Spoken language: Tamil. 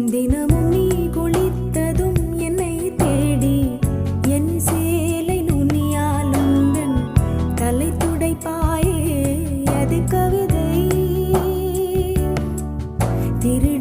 தினமும் நீ குளித்ததும் என்னை தேடி என் சேலை நுனியாலுந்தன் தலை துடைப்பாயே அது கவிதை திரு